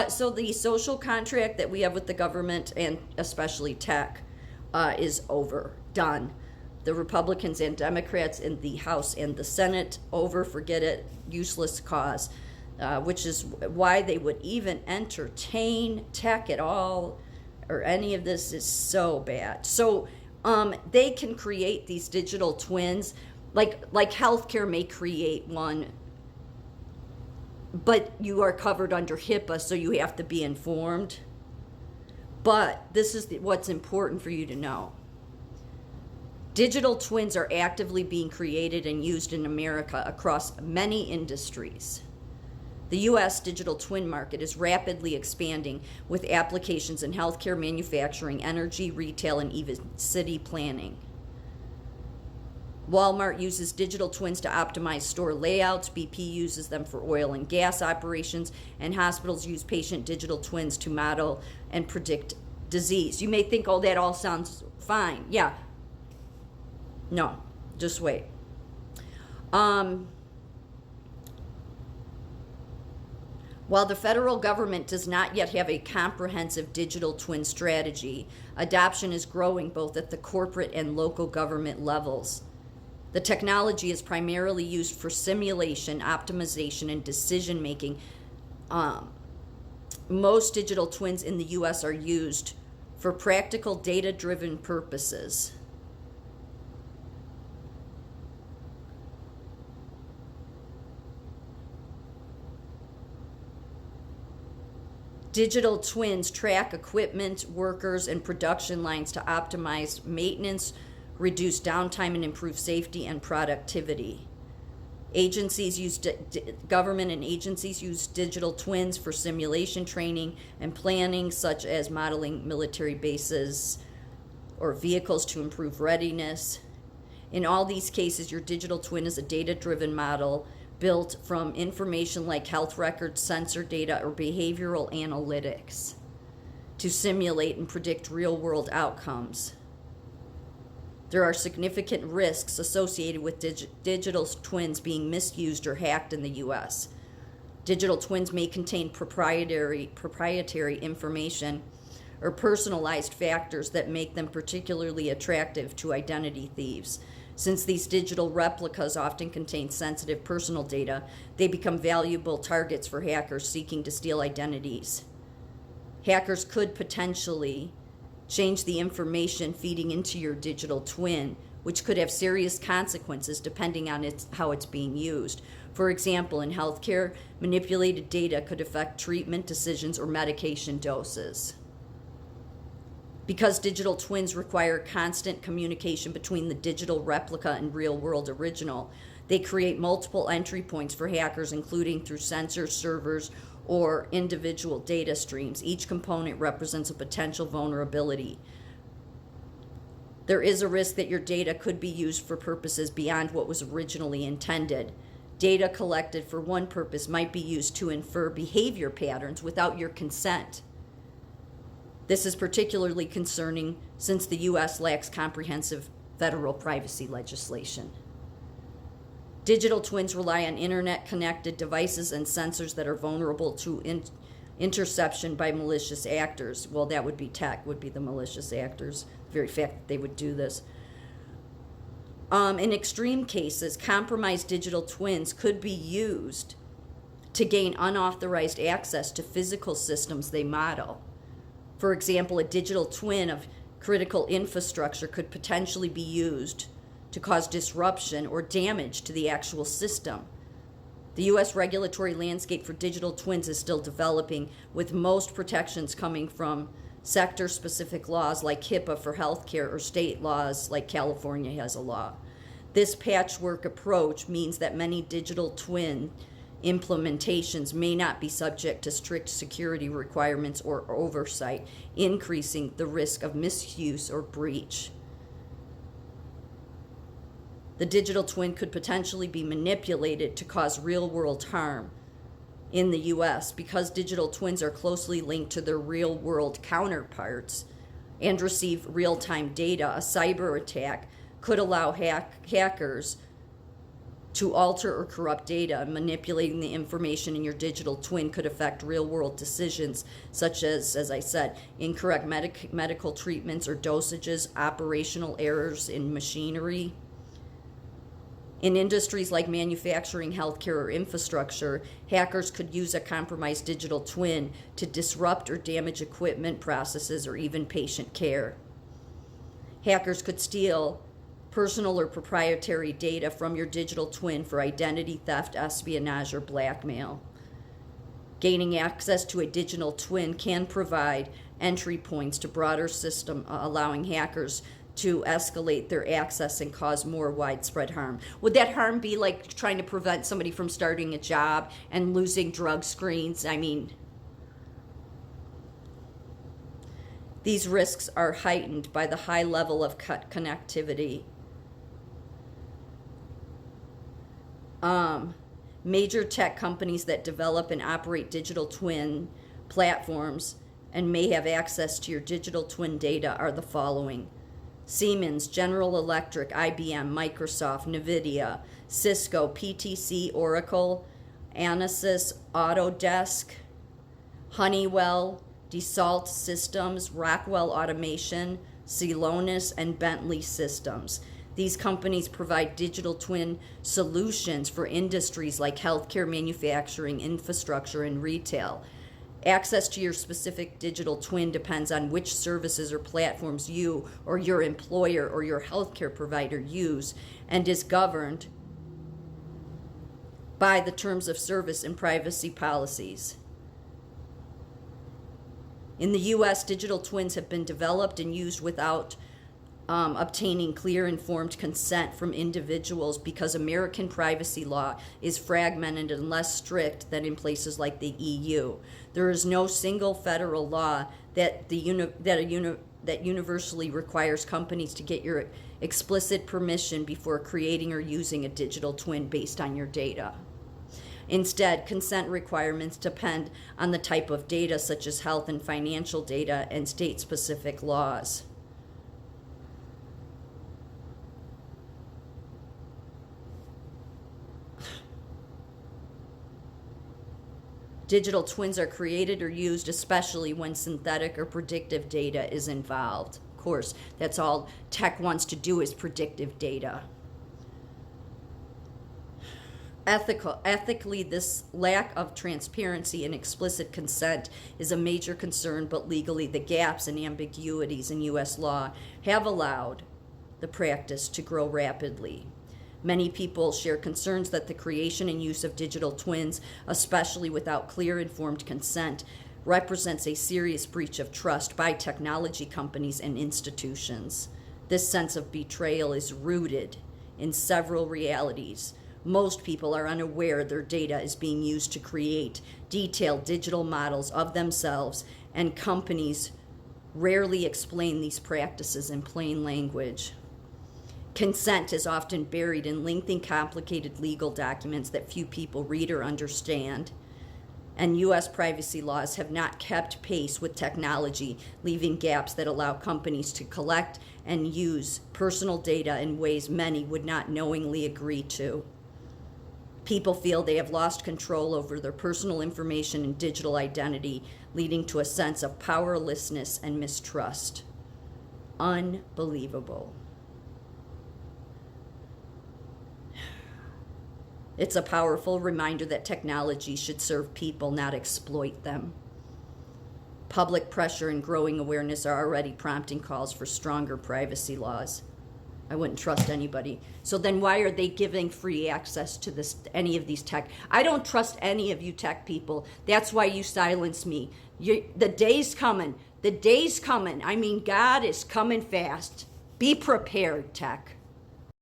So the social contract that we have with the government and especially tech is over, done. The Republicans and Democrats in the House and the Senate, over, forget it, useless cause, which is why they would even entertain tech at all or any of this is so bad. So they can create these digital twins, like healthcare may create one, but you are covered under HIPAA, so you have to be informed. But this is what's important for you to know. Digital twins are actively being created and used in America across many industries. The U.S. digital twin market is rapidly expanding with applications in healthcare, manufacturing, energy, retail, and even city planning. Walmart uses digital twins to optimize store layouts, BP uses them for oil and gas operations, and hospitals use patient digital twins to model and predict disease. You may think, oh, that all sounds fine. Yeah. No, just wait. While the federal government does not yet have a comprehensive digital twin strategy, adoption is growing both at the corporate and local government levels. The technology is primarily used for simulation, optimization, and decision making. Most digital twins in the U.S. are used for practical data-driven purposes. Digital twins track equipment, workers, and production lines to optimize maintenance, reduce downtime, and improve safety and productivity. Government and agencies use digital twins for simulation training and planning, such as modeling military bases or vehicles to improve readiness. In all these cases, your digital twin is a data-driven model built from information like health records, sensor data, or behavioral analytics to simulate and predict real-world outcomes. There are significant risks associated with digital twins being misused or hacked in the U.S. Digital twins may contain proprietary information or personalized factors that make them particularly attractive to identity thieves. Since these digital replicas often contain sensitive personal data, they become valuable targets for hackers seeking to steal identities. Hackers could potentially change the information feeding into your digital twin, which could have serious consequences depending on how it's being used. For example, in healthcare, manipulated data could affect treatment decisions or medication doses. Because digital twins require constant communication between the digital replica and real-world original, they create multiple entry points for hackers, including through sensors, servers, or individual data streams. Each component represents a potential vulnerability. There is a risk that your data could be used for purposes beyond what was originally intended. Data collected for one purpose might be used to infer behavior patterns without your consent. This is particularly concerning since the U.S. lacks comprehensive federal privacy legislation. Digital twins rely on internet-connected devices and sensors that are vulnerable to interception by malicious actors. Well, that would be tech, would be the malicious actors, the very fact that they would do this. In extreme cases, compromised digital twins could be used to gain unauthorized access to physical systems they model. For example, a digital twin of critical infrastructure could potentially be used to cause disruption or damage to the actual system. The U.S. regulatory landscape for digital twins is still developing, with most protections coming from sector-specific laws like HIPAA for healthcare or state laws like California has a law. This patchwork approach means that many digital twin implementations may not be subject to strict security requirements or oversight, increasing the risk of misuse or breach. The digital twin could potentially be manipulated to cause real-world harm in the U.S. because digital twins are closely linked to their real-world counterparts and receive real-time data. A cyber attack could allow hackers to alter or corrupt data. Manipulating the information in your digital twin could affect real-world decisions, such as I said, incorrect medical treatments or dosages, operational errors in machinery. In industries like manufacturing, healthcare, or infrastructure, hackers could use a compromised digital twin to disrupt or damage equipment, processes, or even patient care. Hackers could steal personal or proprietary data from your digital twin for identity theft, espionage, or blackmail. Gaining access to a digital twin can provide entry points to broader system, allowing hackers to escalate their access and cause more widespread harm. Would that harm be like trying to prevent somebody from starting a job and losing drug screens? I mean, these risks are heightened by the high level of connectivity. Major tech companies that develop and operate digital twin platforms and may have access to your digital twin data are the following: Siemens, General Electric, IBM, Microsoft, NVIDIA, Cisco, PTC, Oracle, Ansys, Autodesk, Honeywell, Dassault Systems, Rockwell Automation, Celonis, and Bentley Systems. These companies provide digital twin solutions for industries like healthcare, manufacturing, infrastructure, and retail. Access to your specific digital twin depends on which services or platforms you or your employer or your healthcare provider use, and is governed by the terms of service and privacy policies. In the U.S., digital twins have been developed and used without obtaining clear, informed consent from individuals because American privacy law is fragmented and less strict than in places like the EU. There is no single federal law that universally requires companies to get your explicit permission before creating or using a digital twin based on your data. Instead, consent requirements depend on the type of data, such as health and financial data, and state-specific laws. Digital twins are created or used especially when synthetic or predictive data is involved. Of course, that's all tech wants to do is predictive data. Ethically, this lack of transparency and explicit consent is a major concern, but legally, the gaps and ambiguities in U.S. law have allowed the practice to grow rapidly. Many people share concerns that the creation and use of digital twins, especially without clear, informed consent, represents a serious breach of trust by technology companies and institutions. This sense of betrayal is rooted in several realities. Most people are unaware their data is being used to create detailed digital models of themselves, and companies rarely explain these practices in plain language. Consent is often buried in lengthy, complicated legal documents that few people read or understand. And U.S. privacy laws have not kept pace with technology, leaving gaps that allow companies to collect and use personal data in ways many would not knowingly agree to. People feel they have lost control over their personal information and digital identity, leading to a sense of powerlessness and mistrust. Unbelievable. It's a powerful reminder that technology should serve people, not exploit them. Public pressure and growing awareness are already prompting calls for stronger privacy laws. I wouldn't trust anybody. So then why are they giving free access to any of these tech? I don't trust any of you tech people. That's why you silence me. The day's coming. The day's coming. I mean, God is coming fast. Be prepared, tech.